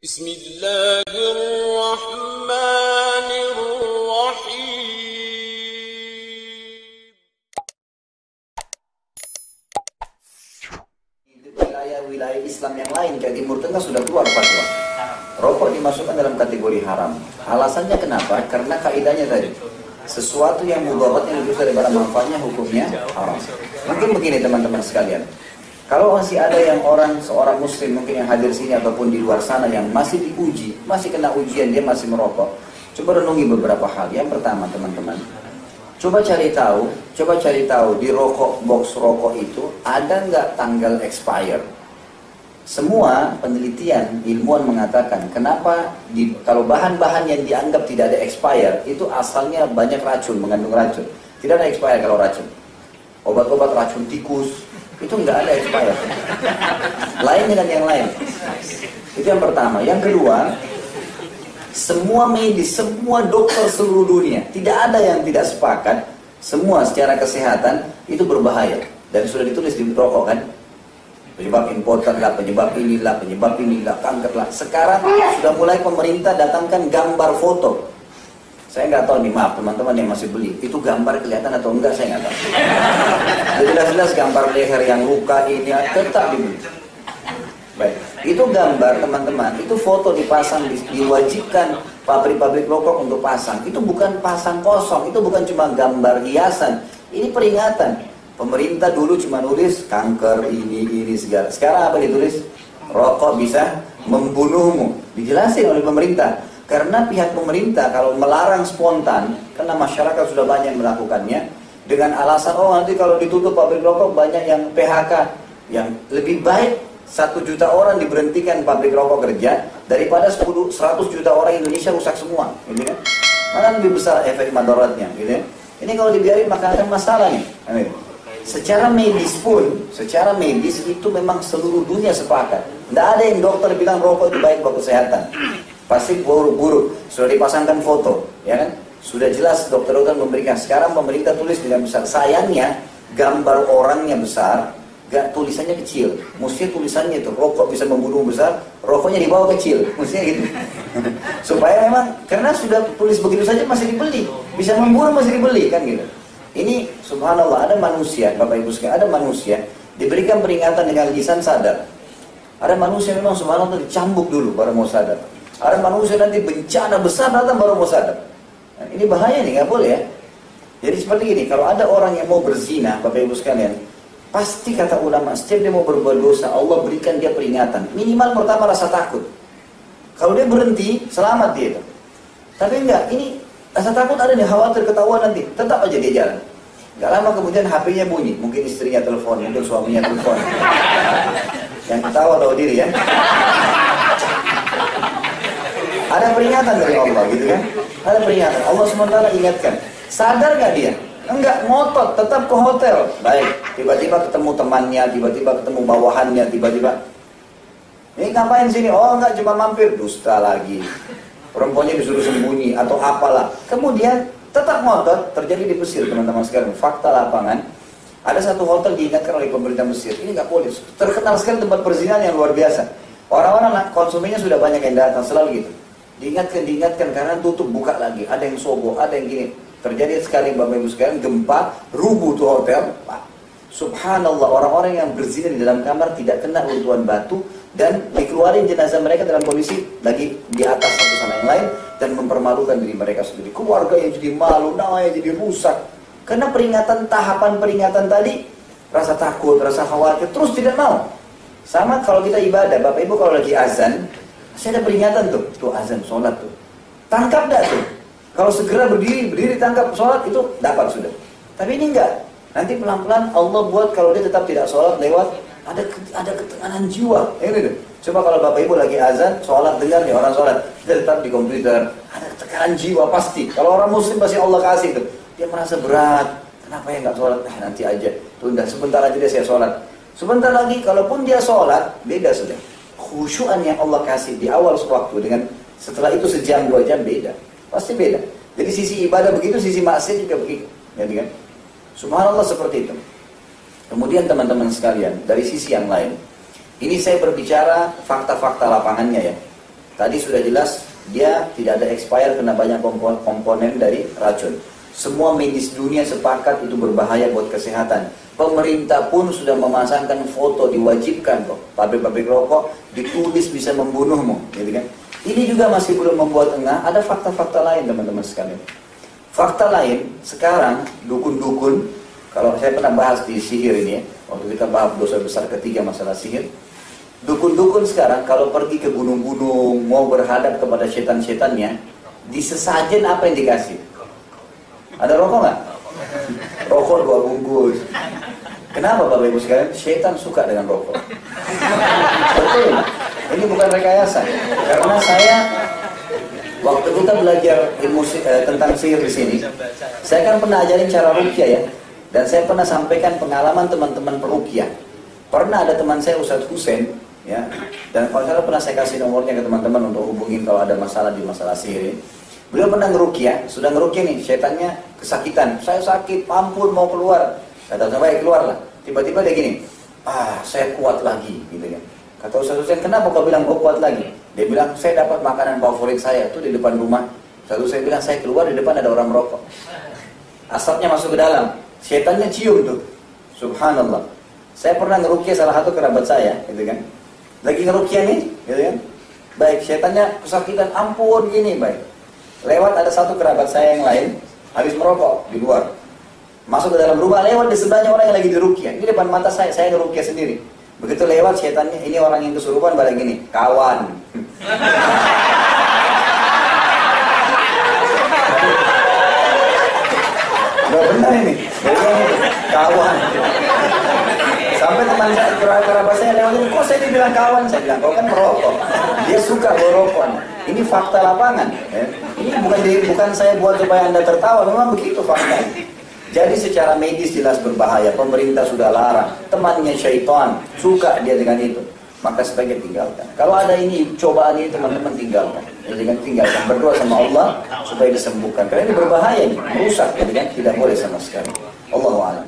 Bismillahirrahmanirrahim. Wilayah-wilayah Islam yang lain kayak Timur Tengah sudah keluar fatwa rokok dimasukkan dalam kategori haram. Alasannya kenapa? Karena kaidahnya tadi, sesuatu yang mudaratnya lebih besar daripada manfaatnya hukumnya haram. Mungkin begini teman-teman sekalian, kalau masih ada yang seorang muslim mungkin yang hadir sini ataupun di luar sana yang masih diuji, masih kena ujian, dia masih merokok, coba renungi beberapa hal. Yang pertama teman-teman, coba cari tahu di rokok, box rokok itu ada nggak tanggal expire. Semua penelitian ilmuwan mengatakan kenapa kalau bahan-bahan yang dianggap tidak ada expire itu asalnya banyak racun, mengandung racun. Tidak ada expire kalau racun. Obat-obat racun tikus itu nggak ada expire. Lain dengan yang lain. Itu yang pertama. Yang kedua, semua medis, semua dokter seluruh dunia, tidak ada yang tidak sepakat. Semua secara kesehatan itu berbahaya. Dan sudah ditulis di rokok kan, penyebab importer lah, penyebab inilah, kanker lah. Sekarang sudah mulai pemerintah datangkan gambar foto. Saya nggak tahu nih, maaf teman-teman yang masih beli, itu gambar kelihatan atau enggak saya nggak tahu. Jelas-jelas gambar leher yang luka ini tetap dibeli. Baik, itu gambar teman-teman, itu foto dipasang, diwajibkan pabrik-pabrik rokok untuk pasang. Itu bukan pasang kosong, itu bukan cuma gambar hiasan, ini peringatan. Pemerintah dulu cuma nulis kanker ini segala. Sekarang apa ditulis? Rokok bisa membunuhmu. Dijelasin oleh pemerintah. Karena pihak pemerintah kalau melarang spontan, karena masyarakat sudah banyak melakukannya, dengan alasan nanti kalau ditutup pabrik rokok banyak yang PHK. Yang lebih baik 1 juta orang diberhentikan pabrik rokok kerja daripada 100 juta orang Indonesia rusak semua, gitu kan? Mana lebih besar efek madaratnya, gitu kan? Ini kalau dibiarin maka ada masalah nih. Secara medis itu memang seluruh dunia sepakat. Tidak ada yang dokter bilang rokok itu baik buat kesehatan. Pasti buruk-buruk. Sudah dipasangkan foto, ya kan? Sudah jelas dokter-dokter memberikan. Sekarang pemerintah tulis dengan besar. Sayangnya gambar orangnya besar, tulisannya kecil. Mestinya tulisannya itu rokok bisa membunuh besar, rokoknya di bawah kecil. Mestinya gitu. Supaya memang karena sudah tulis begitu saja masih dibeli, bisa membunuh masih dibeli kan gitu. Ini subhanallah, ada manusia, Bapak Ibu sekalian, ada manusia diberikan peringatan dengan lisan sadar. Ada manusia memang subhanallah dicambuk dulu baru mau sadar. Ada manusia nanti bencana besar datang baru mau sadar. Nah, ini bahaya nih, nggak boleh ya. Jadi seperti ini, kalau ada orang yang mau berzina, Bapak Ibu sekalian, pasti kata ulama, setiap dia mau berbuat dosa, Allah berikan dia peringatan. Minimal pertama rasa takut. Kalau dia berhenti, selamat dia. Tapi enggak, ini rasa takut ada nih, khawatir ketahuan nanti. Tetap aja dia jalan. Gak lama kemudian HP-nya bunyi. Mungkin istrinya telepon, mungkin suaminya telepon. Yang ketawa tahu diri ya. Ada peringatan dari Allah gitu kan. Ada peringatan. Allah SWT ingatkan. Sadar gak dia? Enggak, ngotot, tetap ke hotel. Baik, tiba-tiba ketemu temannya, tiba-tiba ketemu bawahannya, tiba-tiba ini ngapain sini? Oh enggak, cuma mampir. Dusta lagi. Perempuannya disuruh sembunyi atau apalah. Kemudian tetap ngotot. Terjadi di Mesir teman-teman sekalian. Fakta lapangan. Ada satu hotel diingatkan oleh pemerintah Mesir. Ini nggak boleh. Terkenal sekali tempat perzinahan yang luar biasa. Orang-orang konsumennya sudah banyak yang datang selalu gitu. Diingatkan karena tutup, buka lagi. Ada yang sobo, ada yang gini. Terjadi sekali Bapak Ibu sekalian, gempa, rubuh tuh hotel. Subhanallah, orang-orang yang berzina di dalam kamar tidak kena runtuhan batu dan dikeluarin jenazah mereka dalam kondisi lagi di atas satu sama yang lain dan mempermalukan diri mereka sendiri. Keluarga yang jadi malu, namanya jadi rusak. Karena tahapan peringatan tadi, rasa takut, rasa khawatir, terus tidak mau. Sama kalau kita ibadah, Bapak Ibu kalau lagi azan, saya ada peringatan tuh azan, sholat tuh. Tangkap dah tuh. Kalau segera berdiri tangkap sholat itu dapat sudah. Tapi ini enggak. Nanti pelan-pelan Allah buat kalau dia tetap tidak sholat lewat ada ketekanan jiwa. Ini. Coba kalau Bapak Ibu lagi azan, sholat dengar nih orang sholat, dia tetap di komputer, ada ketekanan jiwa pasti. Kalau orang muslim pasti Allah kasih tuh. Dia merasa berat. Kenapa ya nggak sholat? Nanti aja. Tunda sebentar aja dia saya sholat. Sebentar lagi, kalaupun dia sholat, beda sudah. Khusyuan yang Allah kasih di awal waktu dengan setelah itu sejam 2 jam beda. Pasti beda. Jadi sisi ibadah begitu, sisi maksiat juga begitu. Jadi kan? Subhanallah seperti itu. Kemudian teman-teman sekalian, dari sisi yang lain, ini saya berbicara fakta-fakta lapangannya ya. Tadi sudah jelas dia tidak ada expire karena banyak komponen dari racun. Semua medis dunia sepakat itu berbahaya buat kesehatan. Pemerintah pun sudah memasangkan foto, diwajibkan kok. Pabrik-pabrik rokok ditulis bisa membunuhmu, gitu kan? Ini juga masih belum membuat engah. Ada fakta-fakta lain teman-teman sekalian. Fakta lain sekarang dukun-dukun. Kalau saya pernah bahas di sihir ini ya, waktu kita bahas dosa besar ketiga masalah sihir. Dukun-dukun sekarang kalau pergi ke gunung-gunung mau berhadap kepada setan-setannya, di sesajen apa yang dikasih? Ada rokok nggak? Rokok 2 bungkus. Kenapa Bapak Ibu sekalian? Setan suka dengan rokok. Betul. Ini bukan rekayasa. Karena saya waktu kita belajar ilmu tentang sihir di sini, saya kan pernah ajarin cara ruqyah ya. Dan saya pernah sampaikan pengalaman teman-teman peruqyah. Pernah ada teman saya Ustadz Husain ya. Dan kalau saya pernah saya kasih nomornya ke teman-teman untuk hubungin kalau ada masalah di masalah sihir ini. Beliau pernah ngeruqyah, sudah ngeruqyah nih, setannya kesakitan. Saya sakit, ampun mau keluar. Kata saya, baik keluarlah. Tiba-tiba dia gini, saya kuat lagi, gitu kan. Kata Ustaz Husain, kenapa kau bilang kau kuat lagi? Dia bilang, saya dapat makanan favorit saya tuh di depan rumah. Lalu saya bilang, saya keluar di depan ada orang merokok. Asapnya masuk ke dalam, setannya cium tuh. Subhanallah. Saya pernah ngeruqyah salah satu kerabat saya, gitu kan. Lagi ngeruqyah nih, gitu kan. Baik, setannya kesakitan, ampun gini, baik. Lewat ada satu kerabat saya yang lain, habis merokok di luar. Masuk ke dalam rumah, lewat di sebelahnya orang yang lagi diruqyah. Ini depan mata saya ngeruqyah sendiri. Begitu lewat setannya, ini orang yang kesurupan pada gini, kawan. Gak benar ini, kawan. Sampai teman saya, kerabat saya lewat ini, kok saya dibilang kawan? Saya bilang, kau kan merokok. Dia suka merokok. Ini fakta lapangan. Ya. Ini bukan saya buat supaya Anda tertawa, memang begitu fakta. Jadi secara medis jelas berbahaya, pemerintah sudah larang, temannya syaitan, suka dia dengan itu. Maka sebaiknya tinggalkan. Kalau ada ini, cobaan ini teman-teman tinggalkan. Jadi kan tinggalkan, berdoa sama Allah supaya disembuhkan. Karena ini berbahaya, nih, merusak, jadi kan tidak boleh sama sekali. Allahu a'lam.